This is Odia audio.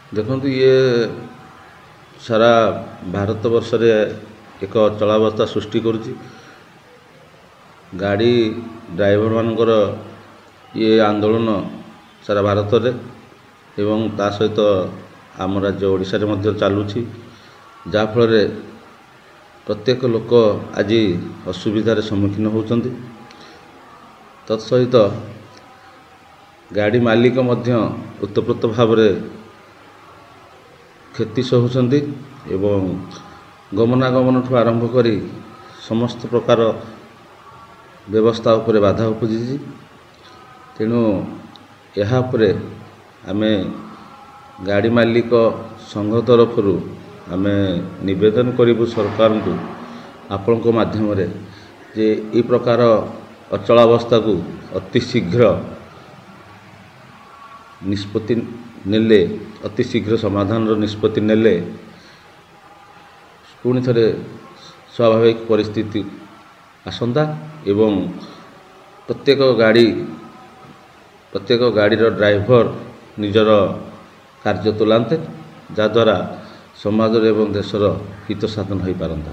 ଦେଖନ୍ତୁ ଇଏ ସାରା ଭାରତବର୍ଷରେ ଏକ ଚଳାବସ୍ଥା ସୃଷ୍ଟି କରୁଛି। ଗାଡ଼ି ଡ୍ରାଇଭରମାନଙ୍କର ଇଏ ଆନ୍ଦୋଳନ ସାରା ଭାରତରେ ଏବଂ ତା ସହିତ ଆମ ରାଜ୍ୟ ଓଡ଼ିଶାରେ ମଧ୍ୟ ଚାଲୁଛି, ଯାହାଫଳରେ ପ୍ରତ୍ୟେକ ଲୋକ ଆଜି ଅସୁବିଧାର ସମ୍ମୁଖୀନ ହେଉଛନ୍ତି। ତତ୍ସହିତ ଗାଡ଼ି ମାଲିକ ମଧ୍ୟ ଓତପ୍ରୋତ ଭାବରେ କ୍ଷତି ସହୁଛନ୍ତି ଏବଂ ଗମନାଗମନଠୁ ଆରମ୍ଭ କରି ସମସ୍ତ ପ୍ରକାର ବ୍ୟବସ୍ଥା ଉପରେ ବାଧା ଉପୁଜିଛି। ତେଣୁ ଏହା ଉପରେ ଆମେ ଗାଡ଼ି ମାଲିକ ସଂଘ ତରଫରୁ ଆମେ ନିବେଦନ କରିବୁ ସରକାରଙ୍କୁ ଆପଣଙ୍କ ମାଧ୍ୟମରେ ଯେ ଏହି ପ୍ରକାର ଅଚଳାବସ୍ଥାକୁ ଅତି ଶୀଘ୍ର ନିଷ୍ପତ୍ତି ନେଲେ, ଅତି ଶୀଘ୍ର ସମାଧାନର ନିଷ୍ପତ୍ତି ନେଲେ ପୁଣି ଥରେ ସ୍ୱାଭାବିକ ପରିସ୍ଥିତି ଆସନ୍ତା ଏବଂ ପ୍ରତ୍ୟେକ ଗାଡ଼ିର ଡ୍ରାଇଭର ନିଜର କାର୍ଯ୍ୟ ତୁଲାନ୍ତେ, ଯାହାଦ୍ୱାରା ସମାଜର ଏବଂ ଦେଶର ହିତ ସାଧନ ହୋଇପାରନ୍ତା।